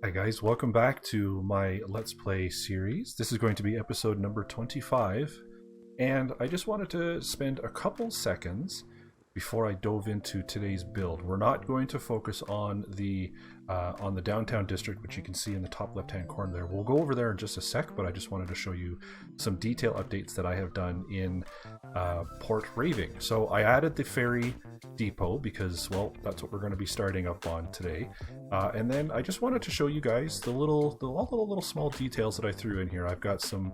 Hi guys, welcome back to my Let's Play series. This is going to be episode number 25, and I just wanted to spend a couple seconds before I dove into today's build. We're not going to focus on the downtown district, which you can see in the top left-hand corner there. We'll go over there in just a sec, but I just wanted to show you some detail updates that I have done in Port Raving. So I added the ferry depot because, well, that's what we're going to be starting up on today. And then I just wanted to show you guys all the little small details that I threw in here. I've got some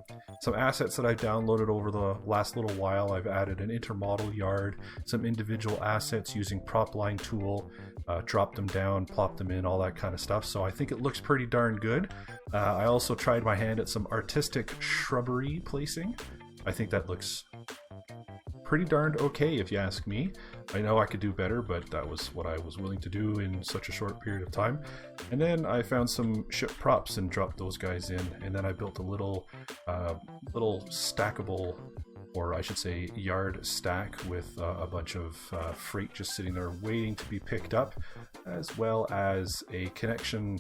assets that I've downloaded over the last little while. I've added an intermodal yard, some individual assets using prop line tool, dropped them down, plopped them in, all that kind of stuff. So I think it looks pretty darn good. I also tried my hand at some artistic shrubbery placing. I think that looks pretty darned okay if you ask me. I know I could do better, but that was what I was willing to do in such a short period of time. And then I found some ship props and dropped those guys in, and then I built a little stackable, or I should say yard stack, with a bunch of freight just sitting there waiting to be picked up, as well as a connection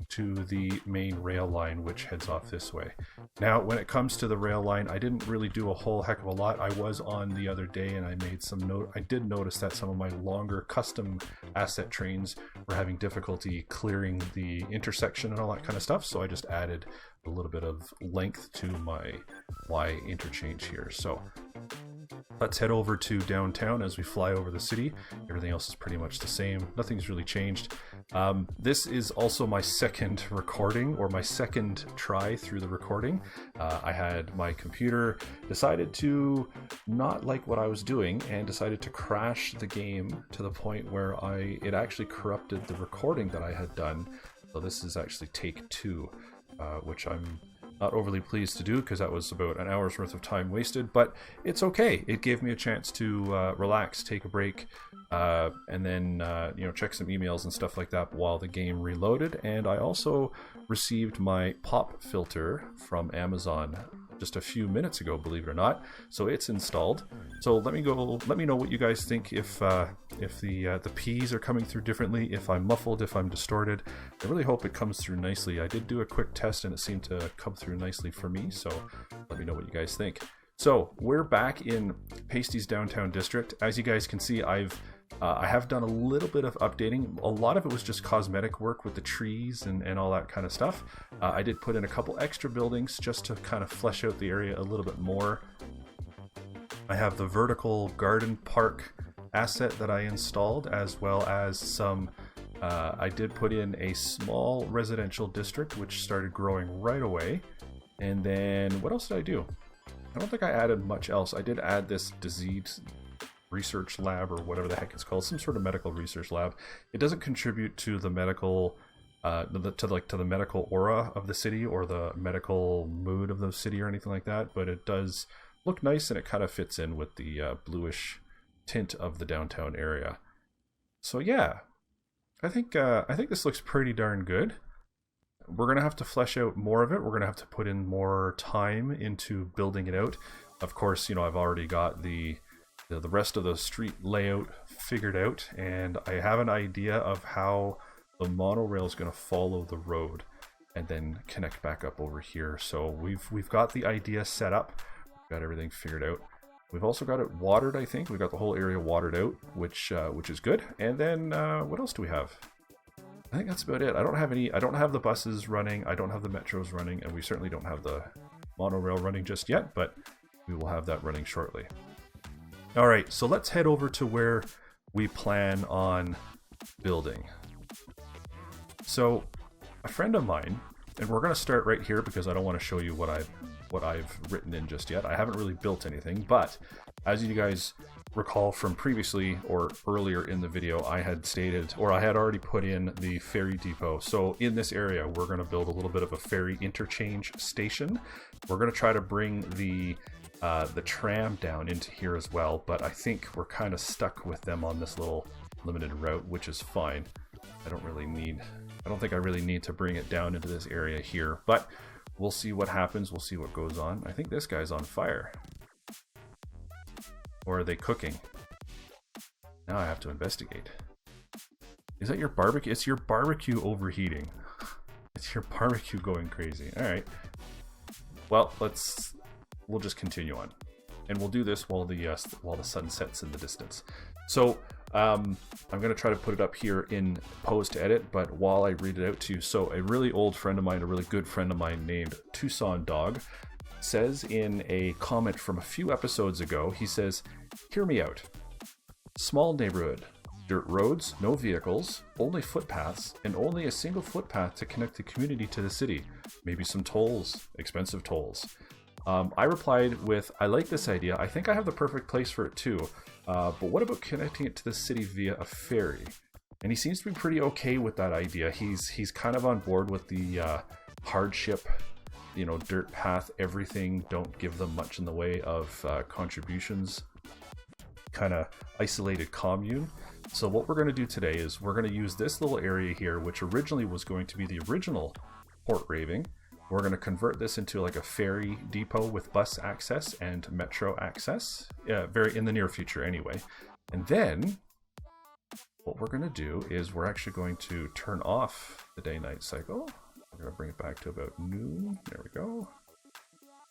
to the main rail line which heads off this way. Now when it comes to the rail line, I didn't really do a whole heck of a lot. I was on the other day and I made some note. I did notice that some of my longer custom asset trains were having difficulty clearing the intersection and all that kind of stuff, so I just added a little bit of length to my Y interchange here. So let's head over to downtown as we fly over the city. Everything else is pretty much the same. Nothing's really changed. This is also my second recording, or my second try through the recording. I had my computer decided to not like what I was doing and decided to crash the game to the point where it actually corrupted the recording that I had done. So this is actually take two, which I'm not overly pleased to do because that was about an hour's worth of time wasted, but it's okay. It gave me a chance to relax, take a break, and then check some emails and stuff like that while the game reloaded. And I also received my pop filter from Amazon just a few minutes ago, believe it or not. So it's installed. So let me know what you guys think, if the P's are coming through differently, if I'm muffled, if I'm distorted. I really hope it comes through nicely. I did do a quick test and it seemed to come through nicely for me, so let me know what you guys think. So we're back in Pasty's downtown district. As you guys can see, I have done a little bit of updating. A lot of it was just cosmetic work with the trees and all that kind of stuff. I did put in a couple extra buildings just to kind of flesh out the area a little bit more. I have the vertical garden park asset that I installed, as well as some I did put in a small residential district which started growing right away. And then what else did I do? I don't think I added much else. I did add this disease research lab, or whatever the heck it's called, some sort of medical research lab. It doesn't contribute to the medical to the medical aura of the city or the medical mood of the city or anything like that, but it does look nice and it kind of fits in with the bluish tint of the downtown area. So yeah, I think this looks pretty darn good. We're gonna have to flesh out more of it. We're gonna have to put in more time into building it out. Of course, I've already got the rest of the street layout figured out, and I have an idea of how the monorail is going to follow the road and then connect back up over here. So we've got the idea set up. We've got everything figured out. We've also got it watered. I think we've got the whole area watered out, which is good. And then what else do we have? I think that's about it. I don't have the buses running. I don't have the metros running, and we certainly don't have the monorail running just yet, but we will have that running shortly. All right, so let's head over to where we plan on building. So a friend of mine, and we're going to start right here because I don't want to show you what I've written in just yet. I haven't really built anything, but as you guys recall from previously or earlier in the video, I had stated, or I had already put in the ferry depot. So in this area, we're going to build a little bit of a ferry interchange station. We're going to try to bring the tram down into here as well, but I think we're kind of stuck with them on this little limited route, which is fine. I don't think I really need to bring it down into this area here, but we'll see what happens. We'll see what goes on. I think this guy's on fire. Or are they cooking? Now I have to investigate. Is that your barbecue? It's your barbecue overheating. your barbecue going crazy. All right. Well, we'll just continue on, and we'll do this while the sun sets in the distance. So I'm going to try to put it up here in post edit, but while I read it out to you, so a really old friend of mine, a really good friend of mine named Tucson Dog, says in a comment from a few episodes ago, he says, "Hear me out. Small neighborhood, dirt roads, no vehicles, only footpaths, and only a single footpath to connect the community to the city. Maybe some tolls, expensive tolls." I replied with, "I like this idea. I think I have the perfect place for it too. But what about connecting it to the city via a ferry?" And he seems to be pretty okay with that idea. He's kind of on board with the hardship, dirt path, everything. Don't give them much in the way of contributions. Kind of isolated commune. So what we're going to do today is we're going to use this little area here, which originally was going to be the original Port Raving. We're going to convert this into like a ferry depot with bus access and metro access, very in the near future anyway. And then what we're going to do is we're actually going to turn off the day-night cycle. We're going to bring it back to about noon. There we go.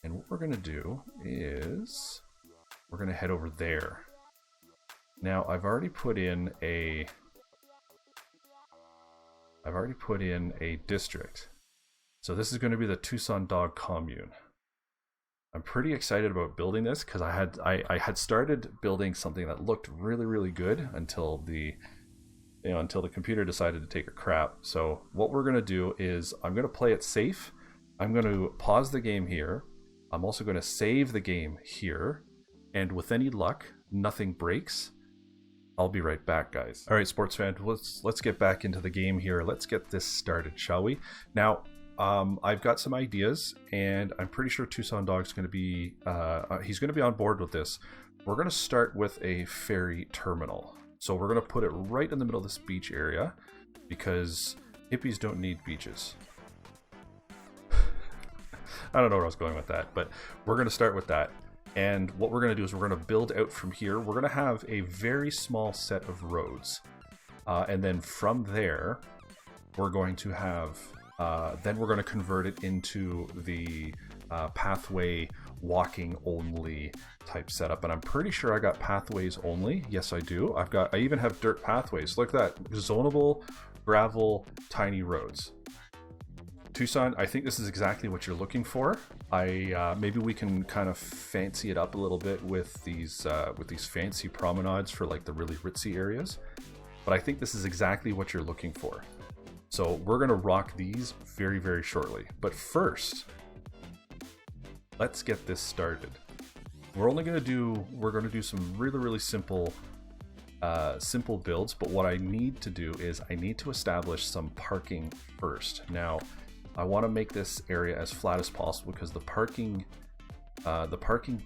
And what we're going to do is we're going to head over there. Now I've already put in a district. So this is going to be the Tucson Dog Commune. I'm pretty excited about building this because I had started building something that looked really, really good until the computer decided to take a crap. So what we're going to do is I'm going to play it safe. I'm going to pause the game here. I'm also going to save the game here. And with any luck, nothing breaks. I'll be right back, guys. All right, sports fan, let's get back into the game here. Let's get this started, shall we? Now, I've got some ideas, and I'm pretty sure Tucson Dog's going to be, he's going to be on board with this. We're going to start with a ferry terminal. So we're going to put it right in the middle of this beach area because hippies don't need beaches. I don't know where I was going with that, but we're going to start with that. And what we're going to do is we're going to build out from here. We're going to have a very small set of roads. And then from there, we're going to have... then we're going to convert it into the pathway walking only type setup, and I'm pretty sure I got pathways only. Yes, I do. I even have dirt pathways. Look at that, zonable gravel tiny roads. Tucson, I think this is exactly what you're looking for. Maybe we can kind of fancy it up a little bit with these fancy promenades for like the really ritzy areas, but I think this is exactly what you're looking for. So we're going to rock these very, very shortly. But first, let's get this started. We're going to do some really, really simple builds. But what I need to do is I need to establish some parking first. Now, I want to make this area as flat as possible because the parking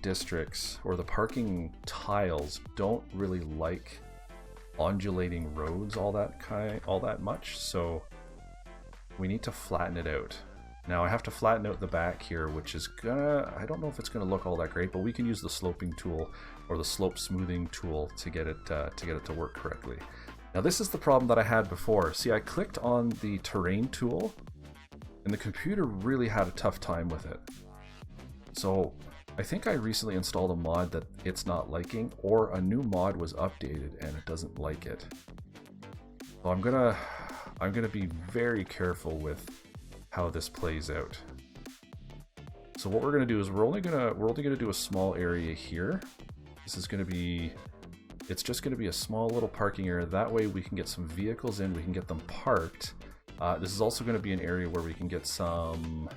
districts or the parking tiles don't really like undulating roads all that much. So we need to flatten it out. Now I have to flatten out the back here, which is I don't know if it's gonna look all that great, but we can use the sloping tool or the slope smoothing tool to get it to work correctly. Now this is the problem that I had before. See, I clicked on the terrain tool and the computer really had a tough time with it. So I think I recently installed a mod that it's not liking, or a new mod was updated and it doesn't like it. So I'm gonna be very careful with how this plays out. So what we're gonna do is we're only gonna do a small area here. This is it's just gonna be a small little parking area. That way we can get some vehicles in, we can get them parked. This is also gonna be an area where we can get some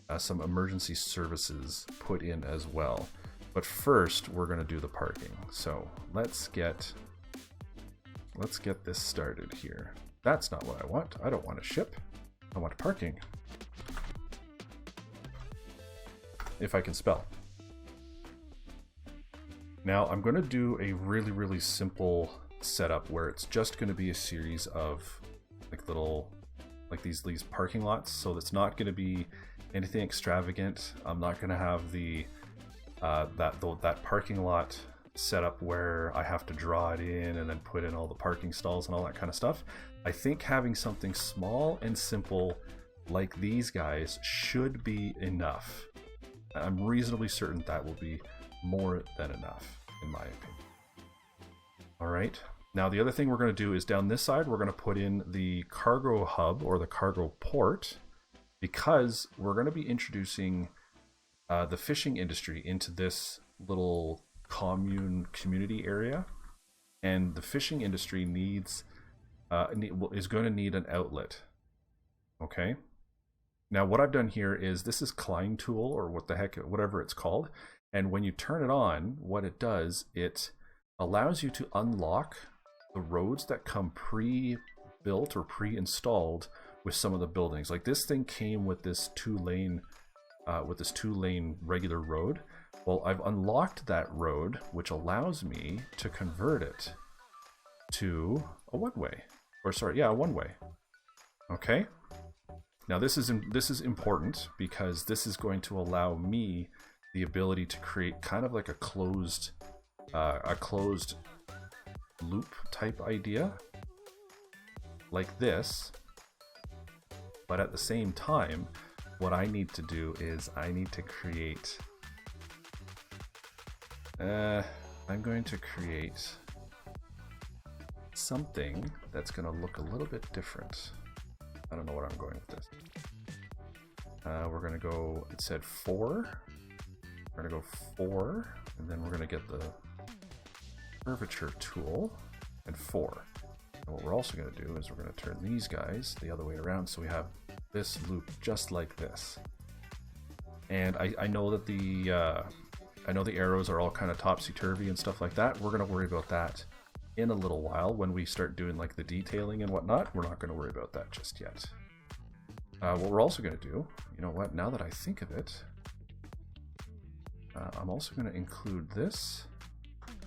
emergency services put in as well. But first we're gonna do the parking. So let's get this started here. That's not what I want. I don't want a ship. I want parking. If I can spell. Now I'm going to do a really, really simple setup where it's just going to be a series of these parking lots. So it's not going to be anything extravagant. I'm not going to have that parking lot setup where I have to draw it in and then put in all the parking stalls and all that kind of stuff. I think having something small and simple like these guys should be enough. I'm reasonably certain that will be more than enough, in my opinion. All right. Now the other thing we're going to do is down this side, we're going to put in the cargo hub or the cargo port, because we're going to be introducing the fishing industry into this little community area, and the fishing industry is going to need an outlet. Okay. Now what I've done here is, this is Klein tool, or whatever it's called, and when you turn it on, what it does, it allows you to unlock the roads that come pre-built or pre-installed with some of the buildings. Like this thing came with this two-lane regular road. Well, I've unlocked that road, which allows me to convert it to a one-way, or sorry, yeah, a one-way. Okay. Now this is important, because this is going to allow me the ability to create kind of like a closed loop type idea like this. But at the same time, what I need to do is I need to create I'm going to create something that's going to look a little bit different. I don't know what I'm going with this. We're going to go, it said 4. We're going to go 4, and then we're going to get the curvature tool and 4. And what we're also going to do is we're going to turn these guys the other way around, so we have this loop just like this. And I know that the arrows are all kind of topsy-turvy and stuff like that. We're going to worry about that in a little while when we start doing like the detailing and whatnot. We're not going to worry about that just yet. What we're also going to do, you know what, now that I think of it, I'm also going to include this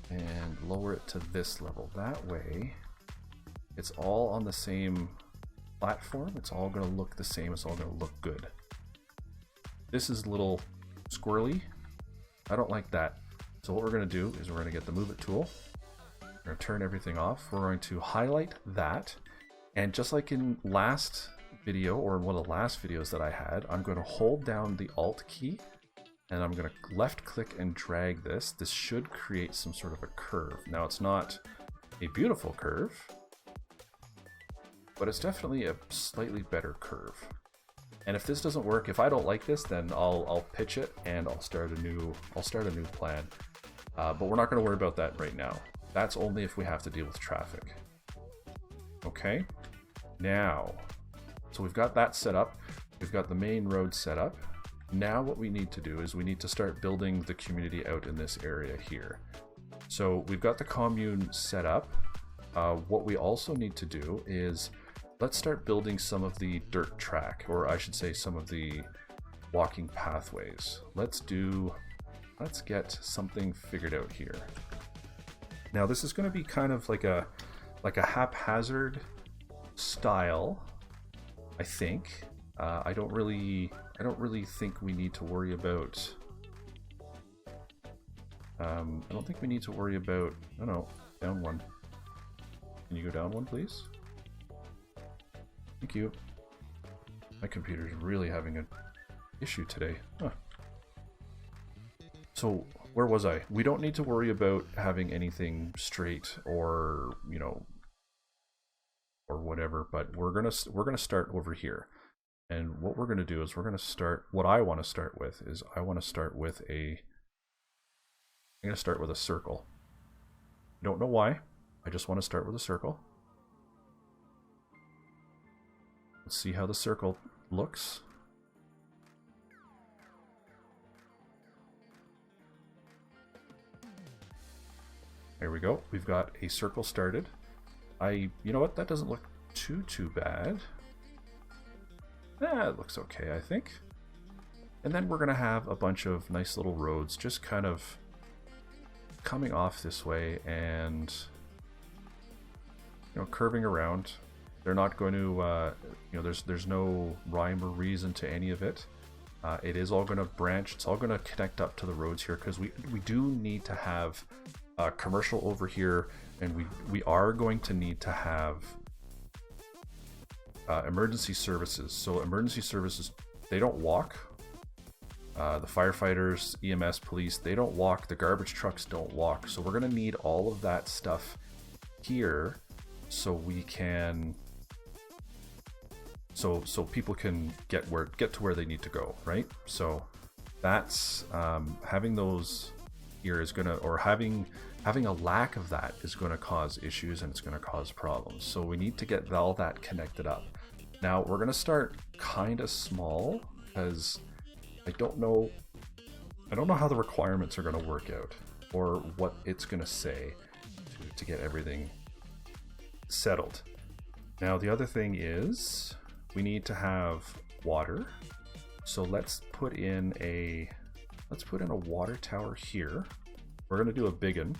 and lower it to this level. That way it's all on the same platform. It's all going to look the same. It's all going to look good. This is a little squirrely. I don't like that. So what we're going to do is we're going to get the move it tool. We're going to turn everything off. We're going to highlight that. And just like in last video, or one of the last videos that I had, I'm going to hold down the Alt key, and I'm going to left click and drag this. This should create some sort of a curve. Now it's not a beautiful curve, but it's definitely a slightly better curve. And if this doesn't work, if I don't like this, then I'll pitch it and I'll start a new plan. But we're not going to worry about that right now. That's only if we have to deal with traffic. Okay. Now, so we've got that set up. We've got the main road set up. Now what we need to do is we need to start building the community out in this area here. So we've got the commune set up. What we also need to do is let's start building some of the dirt track, or I should say some of the walking pathways. Let's get something figured out here. Now this is going to be kind of like a haphazard style, I think. I don't really think we need to worry about. I don't think we need to worry about. No, down one. Can you go down one, please? Thank you. My computer's really having an issue today. Huh. So where was I? We don't need to worry about having anything straight or, you know, or whatever, but we're gonna start over here. And what we're gonna do is we're gonna start. What I want to start with is I'm gonna start with a circle. I don't know why. I just want to start with a circle. Let's see how the circle looks. There we go. We've got a circle started. You know what? That doesn't look too bad. It looks okay, I think. And then we're gonna have a bunch of nice little roads just kind of coming off this way and, you know, curving around. They're not going to, you know, there's no rhyme or reason to any of it. It is all going to branch. It's all going to connect up to the roads here, because we do need to have commercial over here, and we are going to need to have emergency services. So emergency services, they don't walk. The firefighters, EMS, police, they don't walk. The garbage trucks don't walk. So we're going to need all of that stuff here so we can so people can get to where they need to go, right? So that's having those here is gonna, or having a lack of that is going to cause issues, and it's going to cause problems. So we need to get all that connected up. Now we're going to start kind of small, because I don't know how the requirements are going to work out, or what it's going to say to get everything settled. Now the other thing is we need to have water. So let's put in a water tower here. We're going to do a big one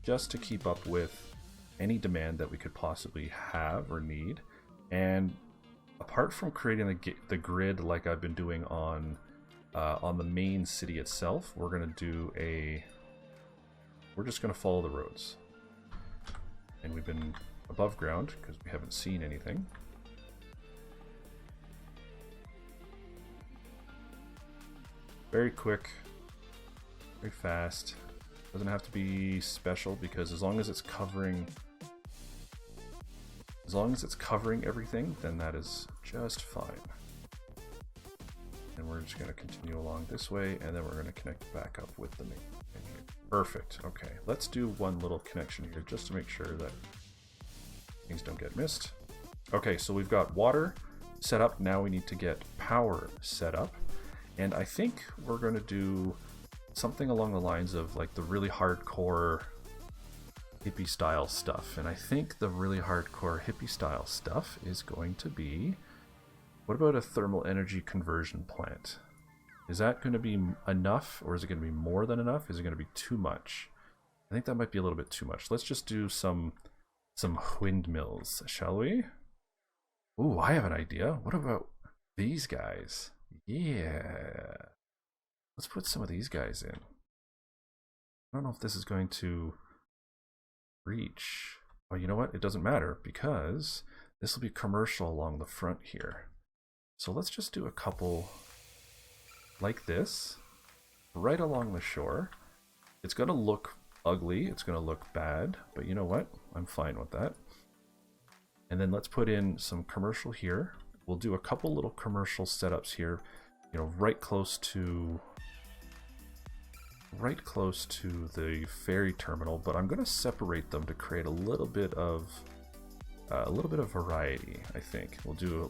just to keep up with any demand that we could possibly have or need. And apart from creating the grid like I've been doing on the main city itself, we're just going to follow the roads. And we've been above ground because we haven't seen anything. Very quick, very fast. Doesn't have to be special, because as long as it's covering everything, then that is just fine. And we're just going to continue along this way, and then we're going to connect back up with the main. Perfect. Okay, let's do one little connection here just to make sure that things don't get missed. Okay, so we've got water set up. Now we need to get power set up. And I think we're going to do something along the lines of like the really hardcore hippie style stuff. And I think the really hardcore hippie style stuff is going to be, what about a thermal energy conversion plant? Is that going to be enough, or is it going to be more than enough? Is it going to be too much? I think that might be a little bit too much. Let's just do some windmills, shall we? Ooh, I have an idea. What about these guys? Yeah. Let's put some of these guys in. I don't know if this is going to reach. Oh, you know what? It doesn't matter, because this will be commercial along the front here. So let's just do a couple like this, right along the shore. It's going to look ugly. It's going to look bad, but you know what? I'm fine with that. And then let's put in some commercial here. We'll do a couple little commercial setups here, you know, right close to the ferry terminal, but I'm going to separate them to create a little bit of variety. I think we'll do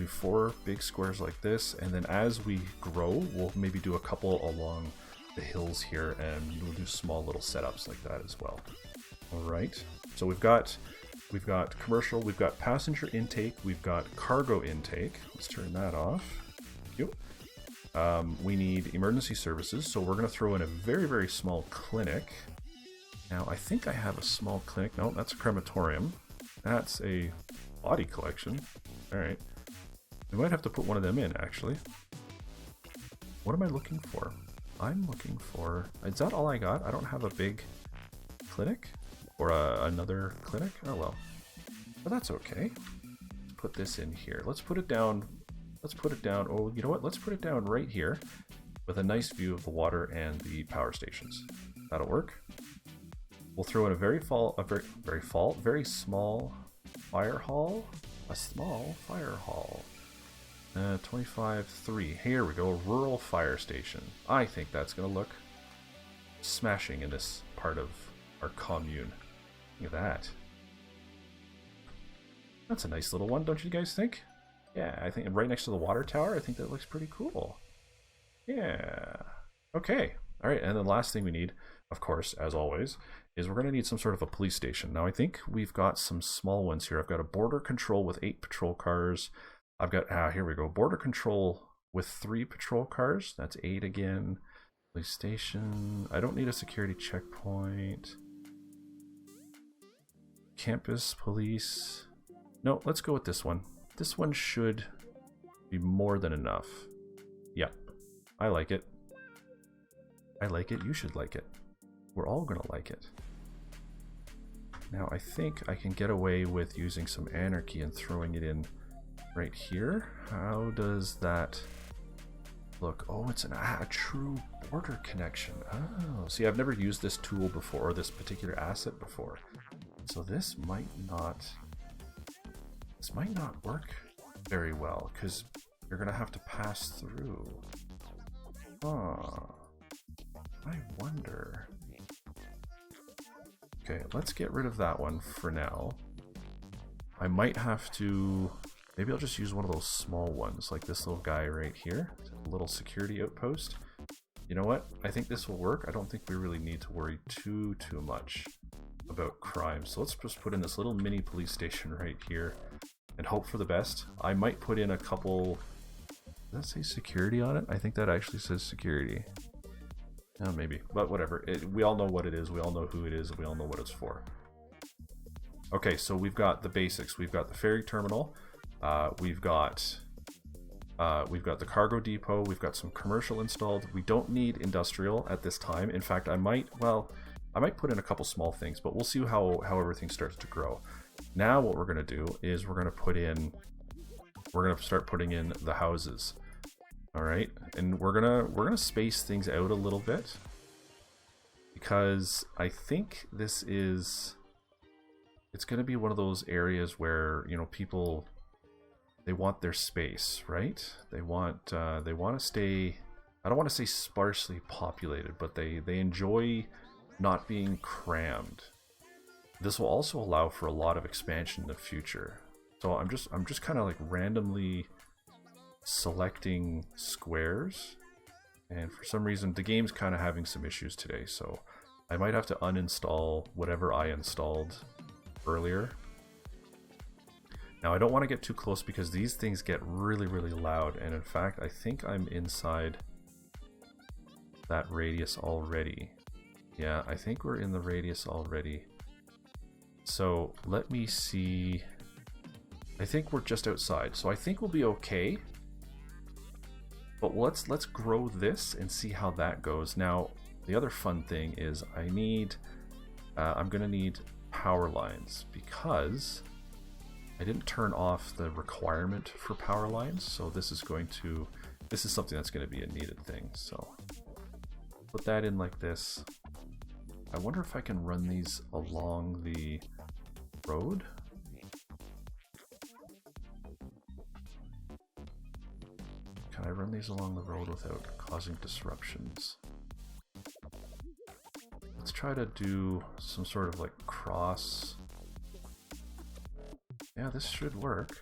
4 big squares like this, and then as we grow, we'll maybe do a couple along the hills here, and we'll do small little setups like that as well. All right, so we've got commercial, we've got passenger intake, we've got cargo intake. Let's turn that off. Thank you. We need emergency services, so we're going to throw in a very, very small clinic. Now, I think I have a small clinic. No, that's a crematorium. That's a body collection. All right. We might have to put one of them in, actually. What am I looking for? I'm looking for... Is that all I got? I don't have a big clinic? Or another clinic? Oh, well. But that's okay. Let's put this in here. Let's put it down. Let's put it down. Oh, you know what? Let's put it down right here with a nice view of the water and the power stations. That'll work. We'll throw in a very small fire hall. A small fire hall. 25-3. Here we go. Rural fire station. I think that's going to look smashing in this part of our commune. Look at that. That's a nice little one, don't you guys think? Yeah, I think right next to the water tower, I think that looks pretty cool. Yeah. Okay. All right, and then the last thing we need, of course, as always, is we're going to need some sort of a police station. Now, I think we've got some small ones here. I've got a border control with 8 patrol cars. I've got, here we go, border control with 3 patrol cars. That's 8 again. Police station. I don't need a security checkpoint. Campus police. No, let's go with this one. This one should be more than enough. Yep. I like it. I like it. You should like it. We're all gonna like it. Now I think I can get away with using some anarchy and throwing it in right here. How does that look? Oh, it's a true border connection. Oh, see, I've never used this tool before, or this particular asset before. So this might not work very well, because you're gonna have to pass through. I wonder. Okay, let's get rid of that one for now. I might have to, maybe I'll just use one of those small ones, like this little guy right here, a little security outpost. You know what? I think this will work. I don't think we really need to worry too much about crime. So let's just put in this little mini police station right here and hope for the best. I might put in a couple, does that say security on it? I think that actually says security. Oh, maybe, but whatever. We all know what it is. We all know who it is. And we all know what it's for. Okay, so we've got the basics. We've got the ferry terminal. We've got the cargo depot. We've got some commercial installed. We don't need industrial at this time. In fact, I might put in a couple small things, but we'll see how everything starts to grow. Now what we're going to do is we're going to start putting in the houses. All right, and we're gonna space things out a little bit, because I think it's gonna be one of those areas where, you know, people, they want their space, right? They want to stay, I don't want to say sparsely populated, but they enjoy not being crammed. This will also allow for a lot of expansion in the future. So I'm just kind of like randomly selecting squares, and for some reason the game's kind of having some issues today, so I might have to uninstall whatever I installed earlier. Now I don't want to get too close because these things get really loud, and in fact I think I'm inside that radius already. Yeah, I think we're in the radius already. So let me see. I think we're just outside, so I think we'll be okay. But let's grow this and see how that goes. Now, the other fun thing is I'm gonna need power lines, because I didn't turn off the requirement for power lines. So this is something that's gonna be a needed thing. So put that in like this. I wonder if I can run these along the road. Can I run these along the road without causing disruptions? Let's try to do some sort of like cross. Yeah, this should work.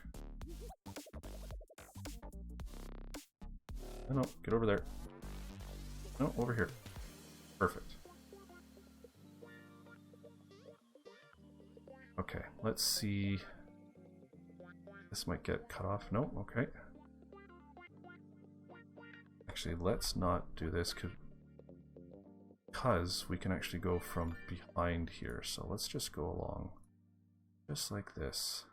No, get over there. No, over here. Perfect. Okay, let's see. This might get cut off. No, okay. Actually, let's not do this because we can actually go from behind here. So let's just go along just like this.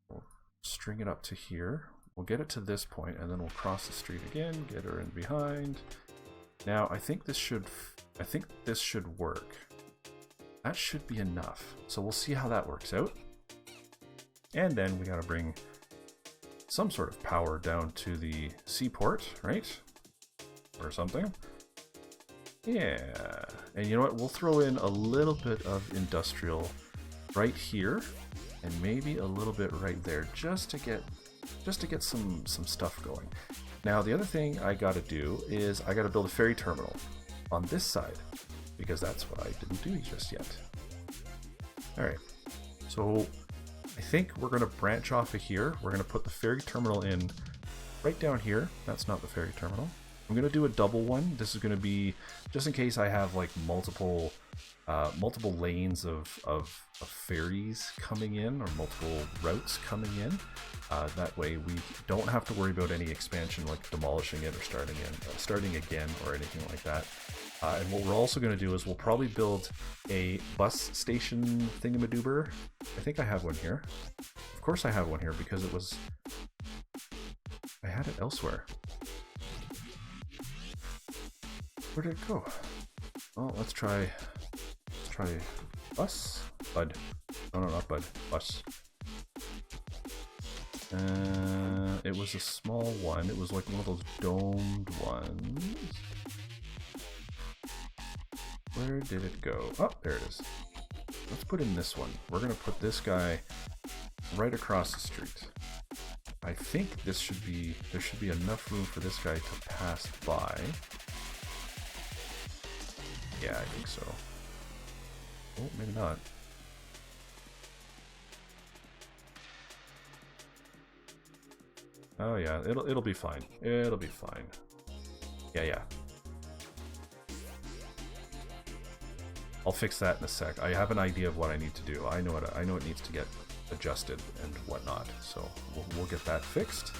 We'll string it up to here. We'll get it to this point, and then we'll cross the street again, get her in behind. Now I think this should work. That should be enough. So we'll see how that works out. And then we gotta bring some sort of power down to the seaport, right? Or something. Yeah. And you know what? We'll throw in a little bit of industrial right here, and maybe a little bit right there, just to get some stuff going. Now the other thing I gotta do is I gotta build a ferry terminal on this side, because that's what I didn't do just yet. Alright, so I think we're going to branch off of here. We're going to put the ferry terminal in right down here. That's not the ferry terminal. I'm going to do a double one. This is going to be just in case I have like multiple lanes of ferries coming in, or multiple routes coming in. That way we don't have to worry about any expansion, like demolishing it or starting again or anything like that. And what we're also going to do is we'll probably build a bus station thingamadoober. I think I have one here. Of course I have one here, because I had it elsewhere. Where did it go? Oh, let's try bus? Bud. No, not bud. Bus. It was a small one. It was like one of those domed ones. Where did it go? Oh, there it is. Let's put in this one. We're gonna put this guy right across the street. I think there should be enough room for this guy to pass by. Yeah, I think so. Oh, maybe not. Oh yeah, it'll be fine. It'll be fine. Yeah. I'll fix that in a sec. I have an idea of what I need to do. I know it needs to get adjusted and whatnot. So we'll get that fixed.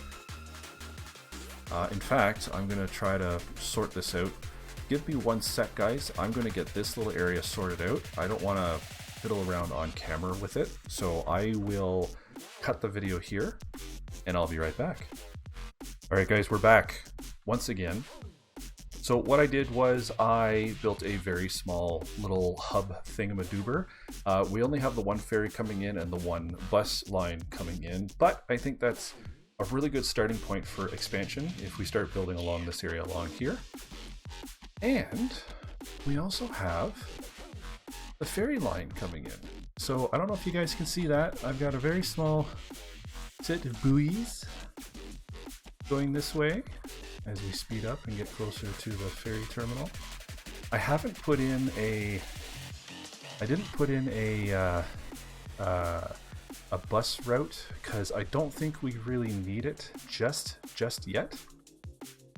In fact, I'm gonna try to sort this out. Give me 1 sec, guys. I'm gonna get this little area sorted out. I don't want to fiddle around on camera with it, so I will cut the video here, and I'll be right back. All right, guys, we're back once again. So what I did was I built a very small little hub thingamadoober. We only have the 1 ferry coming in and the 1 bus line coming in, but I think that's a really good starting point for expansion if we start building along this area along here. And we also have the ferry line coming in. So I don't know if you guys can see that. I've got a very small set of buoys going this way as we speed up and get closer to the ferry terminal. I haven't put in a... I didn't put in a bus route because I don't think we really need it just yet.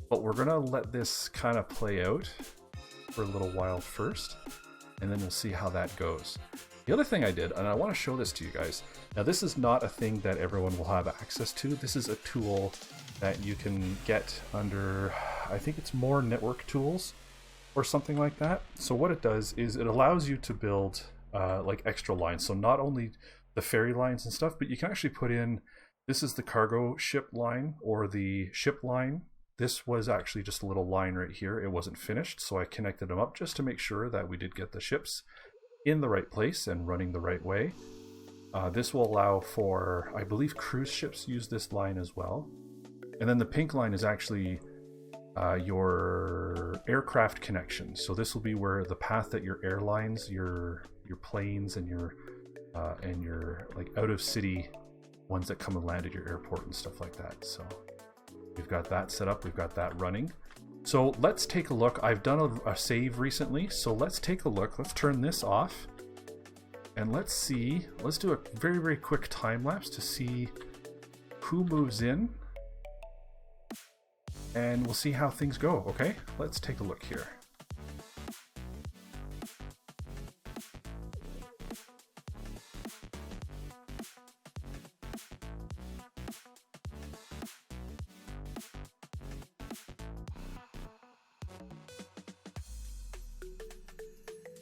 But we're gonna let this kind of play out for a little while first, and then we'll see how that goes. The other thing I did, and I want to show this to you guys. Now this is not a thing that everyone will have access to. This is a tool that you can get under, I think it's more network tools or something like that. So what it does is it allows you to build like extra lines. So not only the ferry lines and stuff, but you can actually put in, this is the cargo ship line or the ship line. This was actually just a little line right here. It wasn't finished, so I connected them up just to make sure that we did get the ships in the right place and running the right way. This will allow for, I believe cruise ships use this line as well. And then the pink line is actually your aircraft connection. So this will be where the path that your airlines, your planes and your like out of city ones that come and land at your airport and stuff like that. So we've got that set up, we've got that running. So let's take a look. I've done a save recently, so let's take a look. Let's turn this off and let's see, let's do a very, very quick time lapse to see who moves in, and we'll see how things go, okay? Let's take a look here.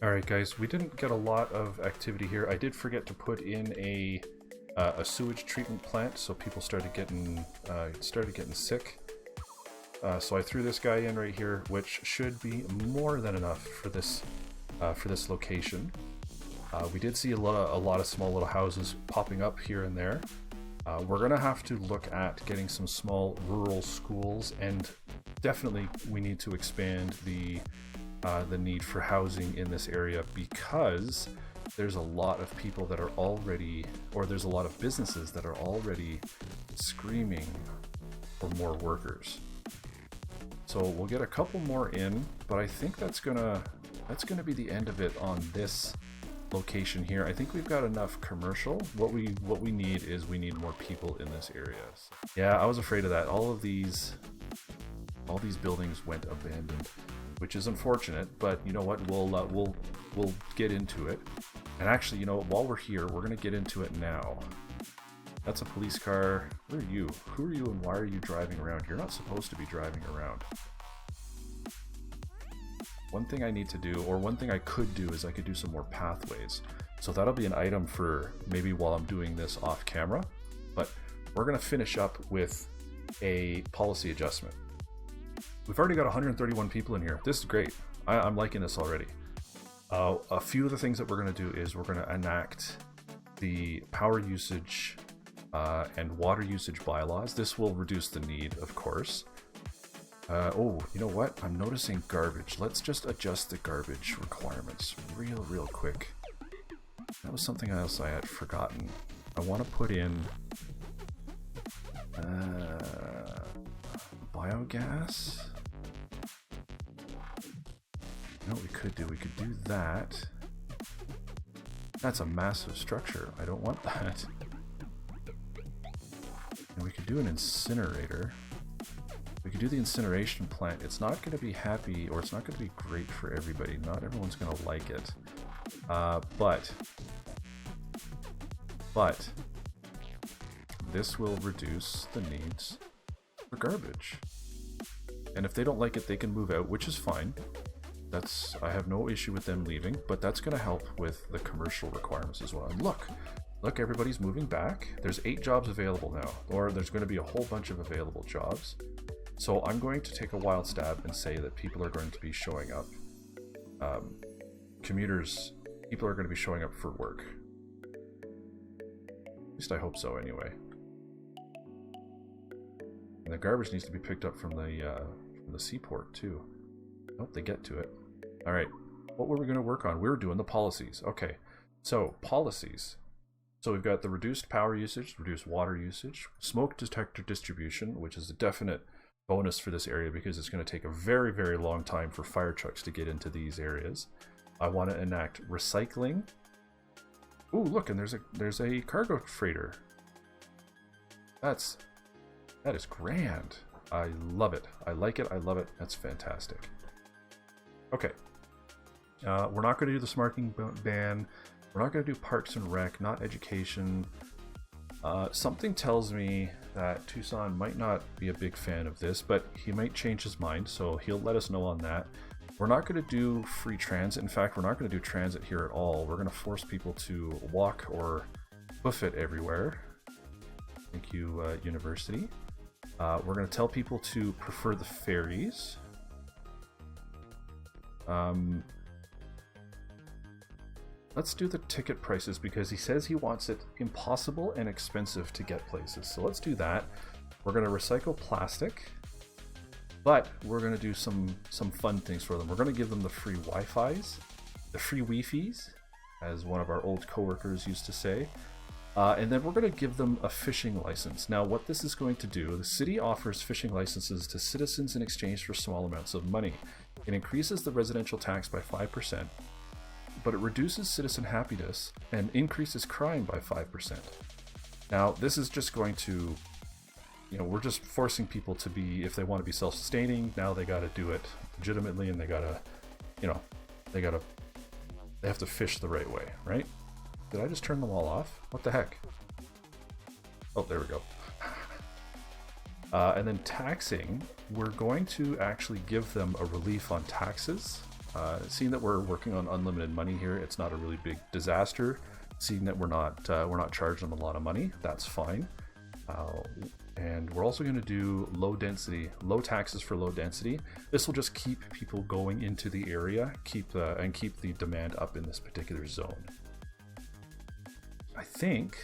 Alright guys, we didn't get a lot of activity here. I did forget to put in a sewage treatment plant, so people started getting sick. So I threw this guy in right here, which should be more than enough for this location. We did see a lot of small little houses popping up here and there. We're gonna have to look at getting some small rural schools, and definitely we need to expand the need for housing in this area, because there's a lot of people that are already, or there's a lot of businesses that are already screaming for more workers. So we'll get a couple more in, but I think that's gonna be the end of it on this location here. I think we've got enough commercial. What we need is we need more people in this area. Yeah, I was afraid of that. All these buildings went abandoned, which is unfortunate, but you know what, we'll get into it. And actually, you know what, while we're here, we're gonna get into it now. That's a police car. Who are you? Who are you and why are you driving around? You're not supposed to be driving around. One thing I need to do, or one thing I could do, is I could do some more pathways. So that'll be an item for maybe while I'm doing this off camera, but we're gonna finish up with a policy adjustment. We've already got 131 people in here. This is great. I'm liking this already. A few of the things that we're going to do is we're going to enact the power usage and water usage bylaws. This will reduce the need, of course. Oh, you know what? I'm noticing garbage. Let's just adjust the garbage requirements real quick. That was something else I had forgotten. I want to put in biogas. You know what we could do? We could do that. That's a massive structure. I don't want that. And we could do an incinerator. We could do the incineration plant. It's not going to be happy, or it's not going to be great for everybody. Not everyone's going to like it. But this will reduce the needs for garbage. And if they don't like it, they can move out, which is fine. I have no issue with them leaving, but that's going to help with the commercial requirements as well. And look, everybody's moving back. There's 8 jobs available now, or there's going to be a whole bunch of available jobs. So I'm going to take a wild stab and say that people are going to be showing up. Commuters, people are going to be showing up for work. At least I hope so anyway. And the garbage needs to be picked up from the seaport too. I hope they get to it. All right, what were we going to work on? We were doing the policies. Okay, so policies. So we've got the reduced power usage, reduced water usage, smoke detector distribution, which is a definite bonus for this area because it's going to take a very long time for fire trucks to get into these areas. I want to enact recycling. Ooh, look, and there's a cargo freighter. That is grand. I love it. I like it. I love it. That's fantastic. Okay. We're not going to do the smoking ban. We're not going to do Parks and Rec, not education. Something tells me that Tucson might not be a big fan of this, but he might change his mind, so he'll let us know on that. We're not going to do free transit. In fact, we're not going to do transit here at all. We're going to force people to walk or hoof it everywhere. Thank you, university. We're going to tell people to prefer the ferries. Let's do the ticket prices because he says he wants it impossible and expensive to get places. So let's do that. We're going to recycle plastic, but we're going to do some fun things for them. We're going to give them the free Wi-Fis, the free Wi-Fis, as one of our old coworkers used to say. And then we're going to give them a fishing license. Now, what this is going to do, the city offers fishing licenses to citizens in exchange for small amounts of money. It increases the residential tax by 5%. But it reduces citizen happiness and increases crime by 5%. Now, this is just going to, we're just forcing people to be, if they want to be self-sustaining, now they got to do it legitimately, and they got to, they have to fish the right way, right? Did I just turn them all off? What the heck? Oh, there we go. And then taxing, we're going to actually give them a relief on taxes. Seeing that we're working on unlimited money here, it's not a really big disaster. Seeing that we're not charging them a lot of money, that's fine. And we're also going to do low taxes for low density. This will just keep people going into the area, keep the demand up in this particular zone. I think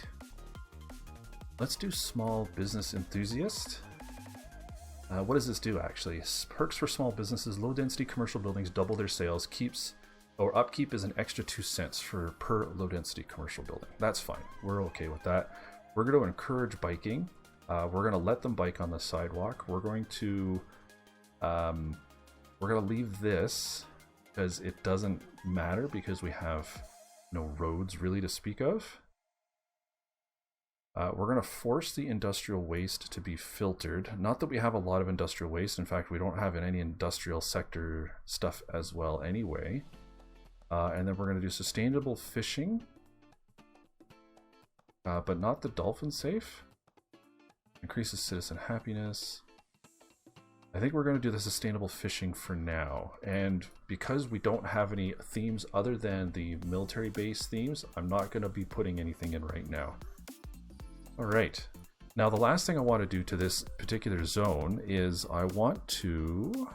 let's do small business enthusiast. What does this do actually? Perks for small businesses, low density commercial buildings double their sales, upkeep is an extra 2 cents per low density commercial building. That's fine. We're okay with that. We're going to encourage biking. We're going to let them bike on the sidewalk. We're going to leave this because it doesn't matter because we have no roads really to speak of. We're going to force the industrial waste to be filtered. Not that we have a lot of industrial waste. In fact, we don't have any industrial sector stuff as well anyway. And then we're going to do sustainable fishing, but not the dolphin safe. Increases citizen happiness. I think we're going to do the sustainable fishing for now. And because we don't have any themes other than the military base themes, I'm not going to be putting anything in right now. All right, now the last thing I want to do to this particular zone is I want to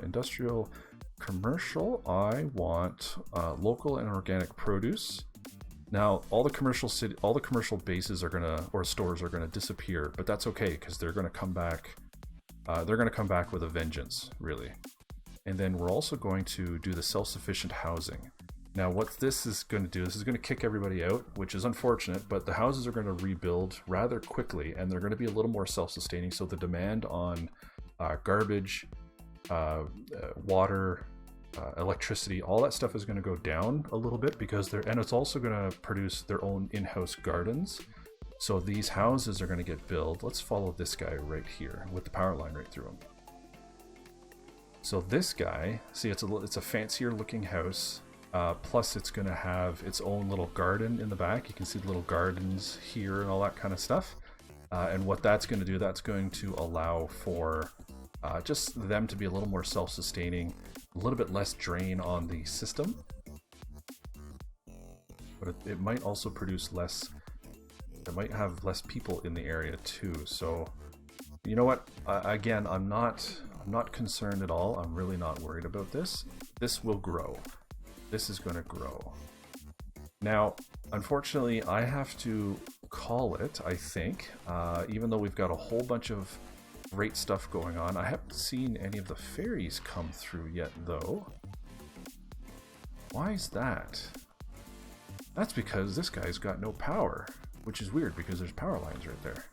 industrial Commercial, I want local and organic produce. Now, all the commercial bases are gonna, or stores are gonna disappear, but that's okay because they're gonna come back. They're gonna come back with a vengeance, really. And then we're also going to do the self-sufficient housing. Now, what this is going to do, this is going to kick everybody out, which is unfortunate, but the houses are going to rebuild rather quickly, and they're going to be a little more self-sustaining. So the demand on garbage, water, electricity, all that stuff is going to go down a little bit because and it's also going to produce their own in-house gardens. So these houses are going to get built. Let's follow this guy right here with the power line right through him. So this guy, see, it's a fancier looking house. Plus it's going to have its own little garden in the back. You can see the little gardens here and all that kind of stuff. And what that's going to do, that's going to allow for just them to be a little more self-sustaining, a little bit less drain on the system. But it might also produce less, it might have less people in the area too. So, you know what? Again, I'm not concerned at all. I'm really not worried about this. This will grow. This is going to grow. Now, unfortunately, I have to call it, I think, even though we've got a whole bunch of great stuff going on. I haven't seen any of the fairies come through yet, though. Why is that? That's because this guy's got no power, which is weird because there's power lines right there.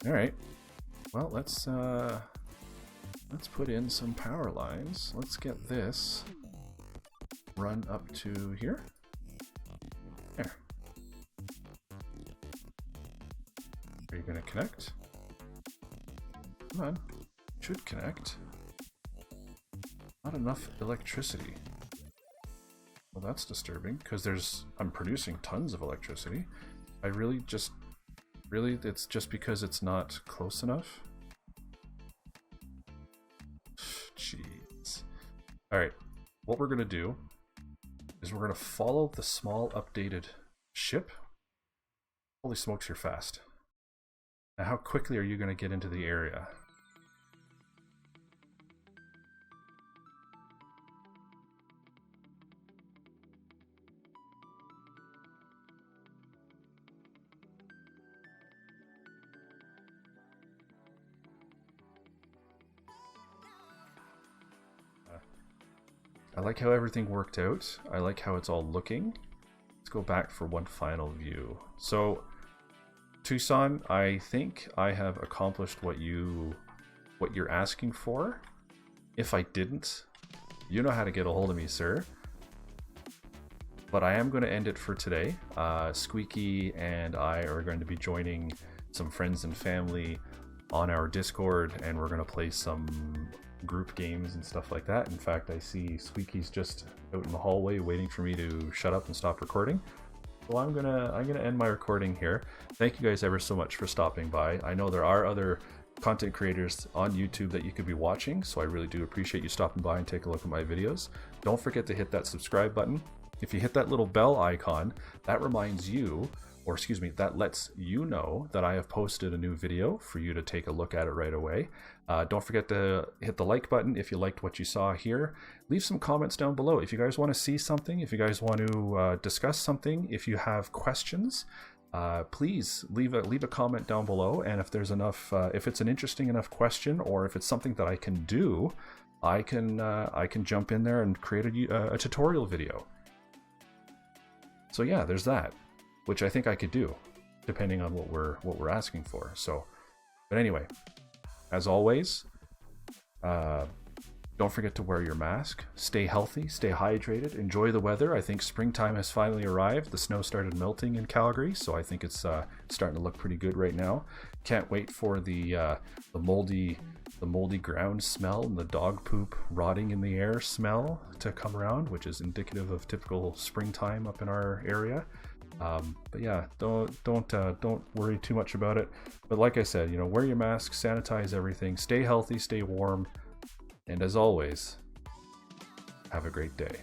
All right. Well, let's put in some power lines. Let's get this run up to here. There. Are you going to connect? Come on. Should connect. Not enough electricity. Well, that's disturbing because I'm producing tons of electricity. It's just because it's not close enough. Jeez. All right. What we're going to do is we're going to follow the small updated ship. Holy smokes, you're fast. Now, how quickly are you going to get into the area? I like how everything worked out. I like how it's all looking. Let's go back for one final view. So, Tucson, I think I have accomplished what you're asking for. If I didn't, you know how to get a hold of me, sir. But I am going to end it for today. Squeaky and I are going to be joining some friends and family on our Discord, and we're going to play some group games and stuff like that. In fact, I see Squeaky's just out in the hallway waiting for me to shut up and stop recording. Well, I'm gonna end my recording here. Thank you guys ever so much for stopping by. I know there are other content creators on YouTube that you could be watching, so I really do appreciate you stopping by and take a look at my videos. Don't forget to hit that subscribe button. If you hit that little bell icon, that reminds you, or excuse me, that lets you know that I have posted a new video for you to take a look at it right away. Don't forget to hit the like button if you liked what you saw here. Leave some comments down below. If you guys want to see something, if you guys want to discuss something, if you have questions, please leave a comment down below. And if there's enough, if it's an interesting enough question, or if it's something that I can do, I can jump in there and create a tutorial video. So yeah, there's that, which I think I could do, depending on what we're asking for. So, but anyway, as always, don't forget to wear your mask. Stay healthy, stay hydrated, enjoy the weather. I think springtime has finally arrived. The snow started melting in Calgary, so I think it's starting to look pretty good right now. Can't wait for the moldy ground smell and the dog poop rotting in the air smell to come around, which is indicative of typical springtime up in our area. But yeah, don't worry too much about it. But like I said, you know, wear your mask, sanitize everything, stay healthy, stay warm, and as always, have a great day.